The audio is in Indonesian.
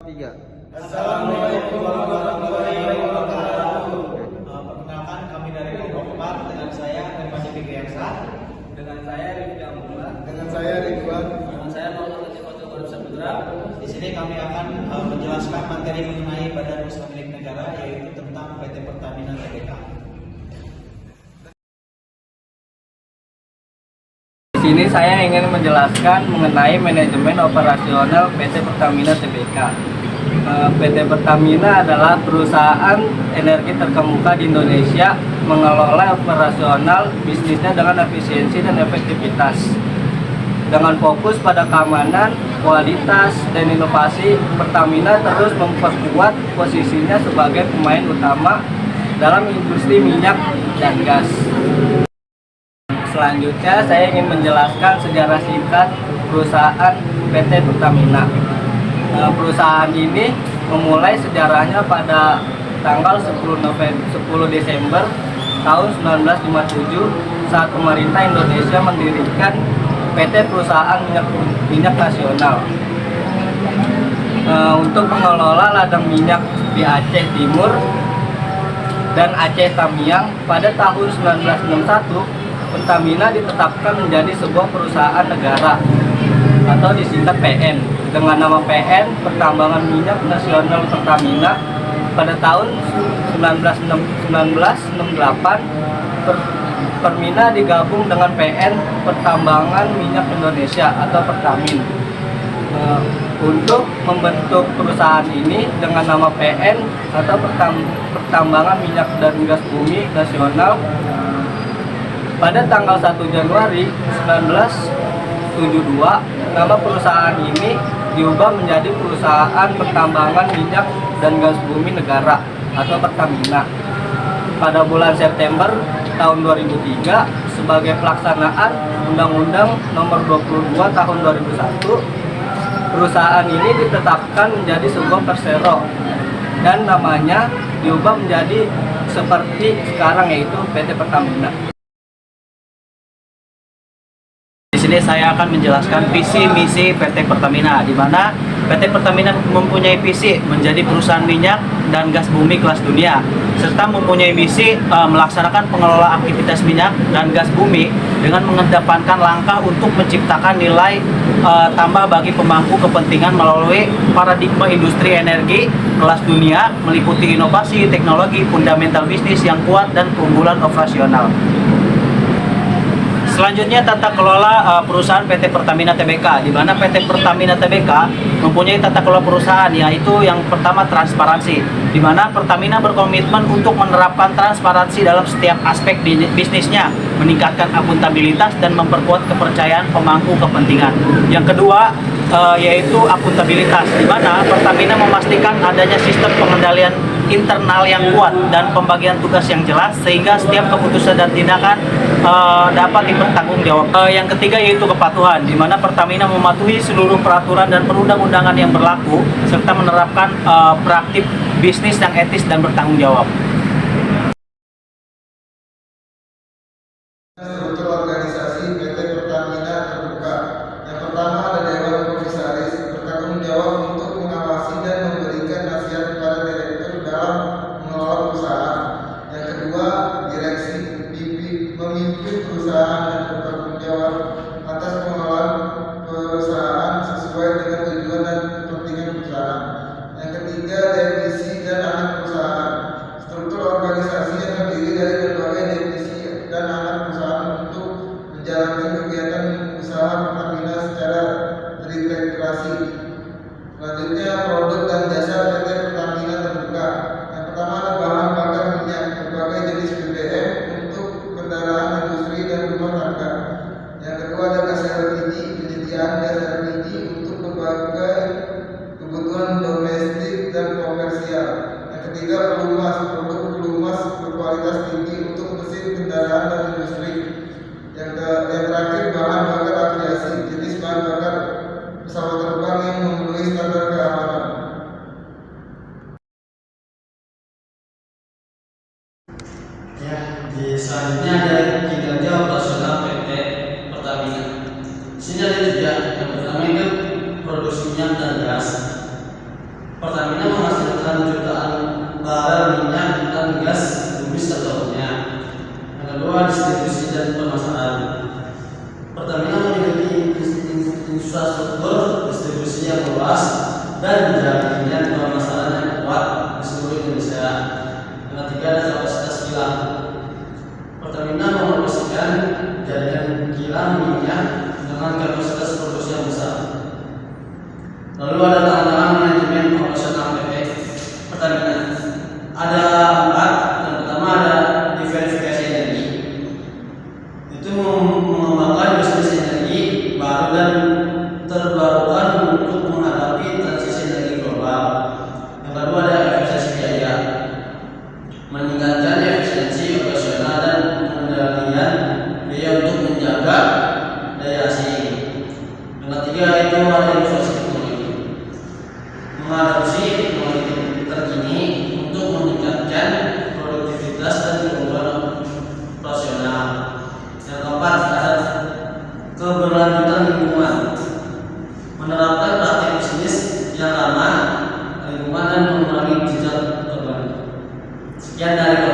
3. Assalamualaikum warahmatullahi wabarakatuh. Perkenalkan, kami dari kelompok 4 dengan saya Irfan Fikriansyah, Dengan saya Rifki Amrullah. Dengan saya Ridwan. Dengan saya Muhammad Latief Fatul Saputra. Di sini kami akan menjelaskan materi mengenai Badan Usaha Milik Negara, yaitu tentang PT Pertamina Tbk. Di sini saya ingin menjelaskan mengenai manajemen operasional PT Pertamina Tbk. PT Pertamina adalah perusahaan energi terkemuka di Indonesia, mengelola operasional bisnisnya dengan efisiensi dan efektivitas. Dengan fokus pada keamanan, kualitas, dan inovasi, Pertamina terus memperkuat posisinya sebagai pemain utama dalam industri minyak dan gas. Selanjutnya, saya ingin menjelaskan sejarah singkat perusahaan PT Pertamina. Perusahaan ini memulai sejarahnya pada tanggal 10 Desember tahun 1957 saat pemerintah Indonesia mendirikan PT Perusahaan Minyak Nasional untuk mengelola ladang minyak di Aceh Timur dan Aceh Tamiang. Pada tahun 1961, Pertamina ditetapkan menjadi sebuah perusahaan negara atau disingkat PN dengan nama PN Pertambangan Minyak Nasional Pertamina. Pada tahun 1968 Pertamina digabung dengan PN Pertambangan Minyak Indonesia atau Pertamin untuk membentuk perusahaan ini dengan nama PN atau Pertambangan Minyak dan Gas Bumi Nasional. Pada tanggal 1 Januari 1972, nama perusahaan ini diubah menjadi Perusahaan Pertambangan Minyak dan Gas Bumi Negara atau Pertamina. Pada bulan September tahun 2003, sebagai pelaksanaan Undang-Undang Nomor 22 Tahun 2001, perusahaan ini ditetapkan menjadi sebuah persero dan namanya diubah menjadi seperti sekarang, yaitu PT Pertamina. Di sini saya akan menjelaskan visi misi PT Pertamina, di mana PT Pertamina mempunyai visi menjadi perusahaan minyak dan gas bumi kelas dunia, serta mempunyai misi melaksanakan pengelola aktivitas minyak dan gas bumi dengan mengedepankan langkah untuk menciptakan nilai tambah bagi pemangku kepentingan melalui paradigma industri energi kelas dunia, meliputi inovasi, teknologi, fundamental bisnis yang kuat, dan keunggulan operasional. Selanjutnya, tata kelola perusahaan PT Pertamina Tbk, di mana PT Pertamina Tbk mempunyai tata kelola perusahaan, yaitu yang pertama transparansi, di mana Pertamina berkomitmen untuk menerapkan transparansi dalam setiap aspek bisnisnya, meningkatkan akuntabilitas dan memperkuat kepercayaan pemangku kepentingan. Yang kedua yaitu akuntabilitas, di mana Pertamina memastikan adanya sistem pengendalian internal yang kuat dan pembagian tugas yang jelas sehingga setiap keputusan dan tindakan dapat dipertanggungjawabkan. Yang ketiga yaitu kepatuhan, di mana Pertamina mematuhi seluruh peraturan dan perundang-undangan yang berlaku serta menerapkan praktik bisnis yang etis dan bertanggung jawab. Struktur organisasi PT Pertamina terbuka. Yang pertama ada Dewan Komisaris, bertanggung jawab untuk mengawasi dan memberikan nasihat kepada direktur dalam mengelola perusahaan. Yang kedua, direksi, memimpin perusahaan dan bertanggung jawab atas pengelolaan perusahaan sesuai dengan tujuan dan kepentingan perusahaan. Yang ketiga, divisi dan anak perusahaan. Struktur organisasi yang terdiri dari berbagai divisi dan anak perusahaan untuk menjalankan kegiatan usaha Pertamina secara terintegrasi. Selanjutnya, produk dan jasa PT Pertamina terbuka. Yang pertama ada bahan bakar minyak, berbagai jenis BBM untuk kendaraan industri dan rumah tangga. Yang kedua ada gas LPG, penyediaan gas LPG untuk berbagai kebutuhan domestik dan komersial. Yang ketiga pelumas, produk pelumas berkualitas tinggi untuk mesin kendaraan dan industri. Yang terakhir bahan bakar aviasi, jenis bahan bakar pesawat terbang yang memenuhi standar keamanan. Selanjutnya ada kinerja operasional PT Pertamina. Di sini ada tiga. Yang pertama itu produksi minyak dan gas. jutaan barel minyak dan gas bumi setahunnya. Yang kedua, distribusi dan pemasaran. Pertamina memiliki infrastruktur distribusi yang luas dan jaringan pemasaran yang kuat di seluruh Indonesia. Yang ketiga, ada kapasitas kilang. Pertamina mengoperasikan jaringan kilang minyak dengan kapasitas produksi yang besar. Lalu ada tantangan manajemen operasional PT Pertamina. Ada 4. Yang pertama ada diversifikasi energi. Itu mengembangkan bisnis energi baru dan terbarukan untuk menghadapi transisi energi global. Yang kedua ada efisiensi biaya. Meningkatkan efisiensi operasional dan pengendalian biaya untuk menjaga daya saing. Yang ketiga itu ada inovasi teknologi. Mengadopsi teknologi terkini untuk meningkatkan produktivitas dan keunggulan operasional. Yang keempat ada keberlanjutan lingkungan. Menerapkan praktik bisnis yang ramah lingkungan dan mengurangi jejak karbon. Sekian dari